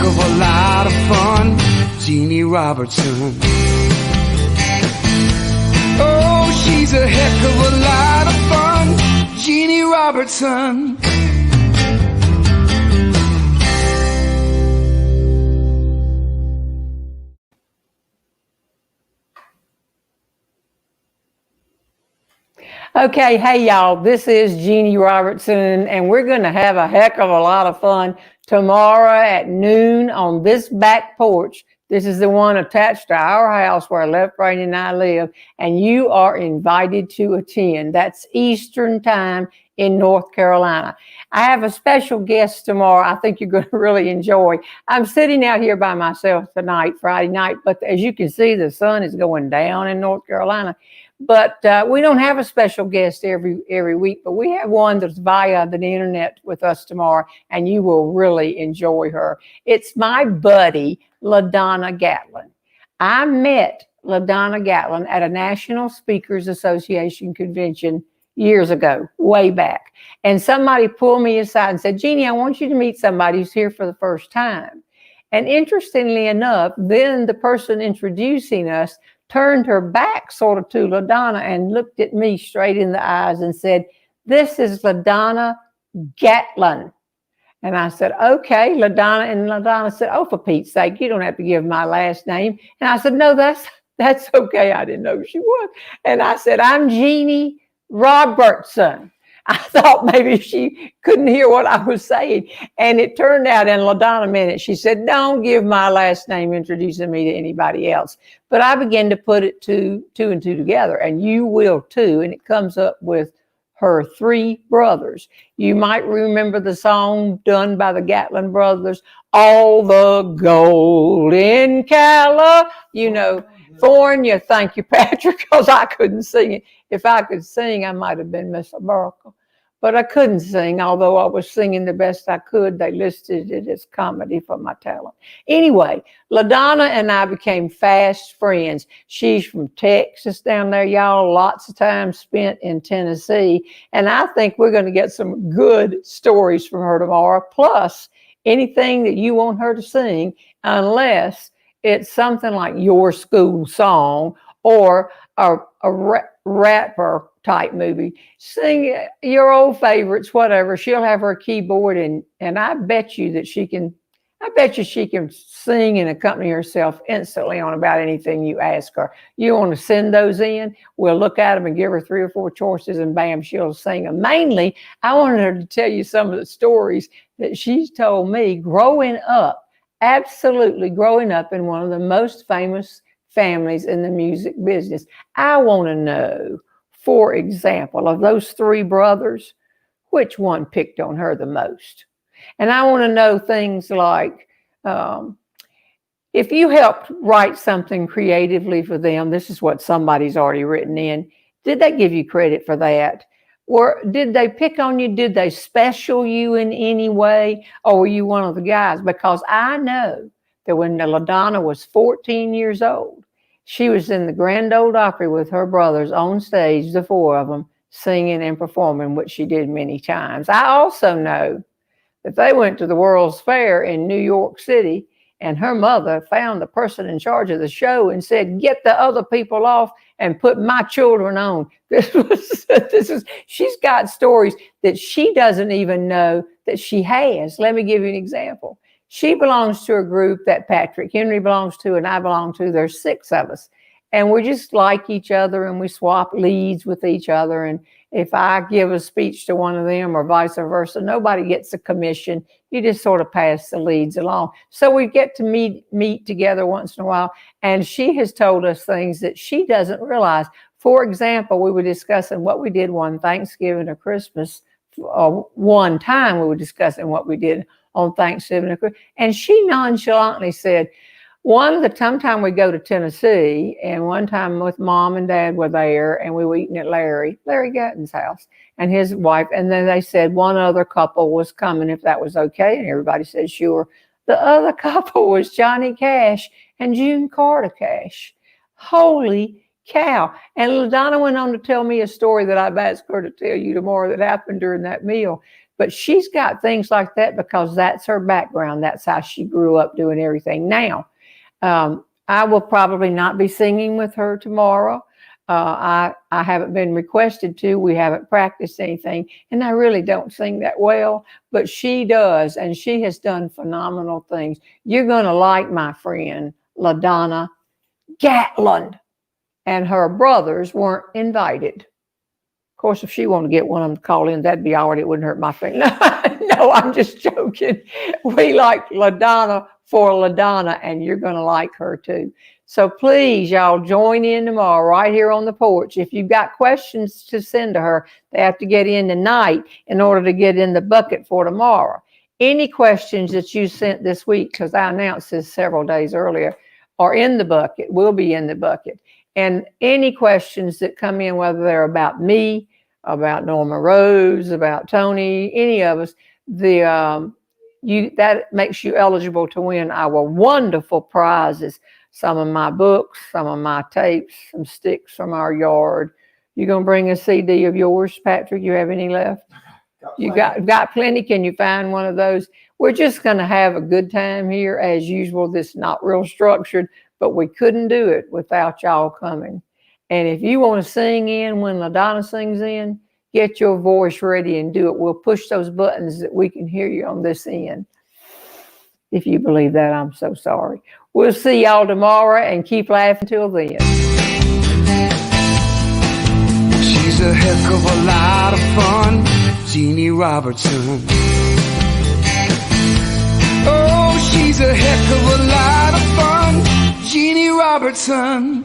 of a lot of fun, Jeanne Robertson. Oh, she's a heck of a lot of fun, Jeanne Robertson. Okay, hey y'all, this is Jeanne Robertson, and we're going to have a heck of a lot of fun tomorrow at noon on this back porch. This is the one attached to our house where Left Brain and I live, and you are invited to attend. That's Eastern time in North Carolina. I have a special guest tomorrow I think you're going to really enjoy. I'm sitting out here by myself tonight, Friday night, but as you can see, the sun is going down in North Carolina. But we don't have a special guest every week, but we have one that's via the internet with us tomorrow, and you will really enjoy her. It's my buddy, Ladonna Gatlin. I met Ladonna Gatlin at a National Speakers Association convention years ago, way back. And somebody pulled me aside and said, Jeanne, I want you to meet somebody who's here for the first time. And interestingly enough, then the person introducing us turned her back sort of to Ladonna and looked at me straight in the eyes and said, this is Ladonna Gatlin. And I said, okay, Ladonna. And Ladonna said, oh, for Pete's sake, you don't have to give my last name. And I said, no, that's okay. I didn't know who she was. And I said, I'm Jeanne Robertson. I thought maybe she couldn't hear what I was saying. And it turned out in Ladonna minute, she said, don't give my last name introducing me to anybody else. But I began to put it two and two together, and you will too. And it comes up with her three brothers. You might remember the song done by the Gatlin brothers, All the Gold in California. Thank you, Patrick, because I couldn't sing it. If I could sing, I might have been Miss America. But I couldn't sing, although I was singing the best I could. They listed it as comedy for my talent. Anyway, Ladonna and I became fast friends. She's from Texas down there, y'all. Lots of time spent in Tennessee. And I think we're going to get some good stories from her tomorrow, plus anything that you want her to sing, unless it's something like your school song or a rapper type movie. Sing your old favorites, whatever. She'll have her keyboard, and I bet you she can sing and accompany herself instantly on about anything you ask her. You want to send those in, we'll look at them and give her 3 or 4 choices, and bam, she'll sing them. Mainly, I wanted her to tell you some of the stories that she's told me growing up, absolutely growing up in one of the most famous families in the music business. I want to know, for example, of those 3 brothers, which one picked on her the most? And I want to know things like, if you helped write something creatively for them, this is what somebody's already written in, did they give you credit for that? Or did they pick on you? Did they special you in any way? Or were you one of the guys? Because I know that when Ladonna was 14 years old, she was in the Grand Ole Opry with her brothers on stage, the 4 of them, singing and performing, which she did many times. I also know that they went to the World's Fair in New York City, and her mother found the person in charge of the show and said, get the other people off and put my children on. She's got stories that she doesn't even know that she has. Let me give you an example. She belongs to a group that Patrick Henry belongs to and I belong to. There's 6 of us. And we just like each other and we swap leads with each other. And if I give a speech to one of them or vice versa, nobody gets a commission. You just sort of pass the leads along. So we get to meet together once in a while. And she has told us things that she doesn't realize. For example, we were discussing what we did one Thanksgiving or Christmas. One time we were discussing what we did on Thanksgiving. And she nonchalantly said, sometime we go to Tennessee, and one time with Mom and Dad were there, and we were eating at Larry Gatton's house and his wife. And then they said one other couple was coming, if that was okay. And everybody said, sure. The other couple was Johnny Cash and June Carter Cash. Holy cow. And Ladonna went on to tell me a story that I've asked her to tell you tomorrow that happened during that meal. But she's got things like that because that's her background. That's how she grew up doing everything. Now, I will probably not be singing with her tomorrow. I haven't been requested to. We haven't practiced anything. And I really don't sing that well, but she does. And she has done phenomenal things. You're going to like my friend, Ladonna Gatlin. And her brothers weren't invited. Of course, if she wanted to get one of them to call in, that'd be all right. It wouldn't hurt my feelings. No, I'm just joking. We like Ladonna for Ladonna, and you're going to like her too. So please, y'all join in tomorrow right here on the porch. If you've got questions to send to her, they have to get in tonight in order to get in the bucket for tomorrow. Any questions that you sent this week, because I announced this several days earlier, are in the bucket, will be in the bucket. And any questions that come in, whether they're about me, about Norma Rose, about Tony, any of us, that makes you eligible to win our wonderful prizes. Some of my books, some of my tapes, some sticks from our yard. You gonna bring a CD of yours, Patrick? You have any left? You got plenty. Can you find one of those? We're just gonna have a good time here as usual. This is not real structured, but we couldn't do it without y'all coming. And if you want to sing in when Ladonna sings in, get your voice ready and do it. We'll push those buttons that we can hear you on this end. If you believe that, I'm so sorry. We'll see y'all tomorrow and keep laughing till then. She's a heck of a lot of fun, Jeanne Robertson. Oh, she's a heck of a lot of fun, Jeanne Robertson.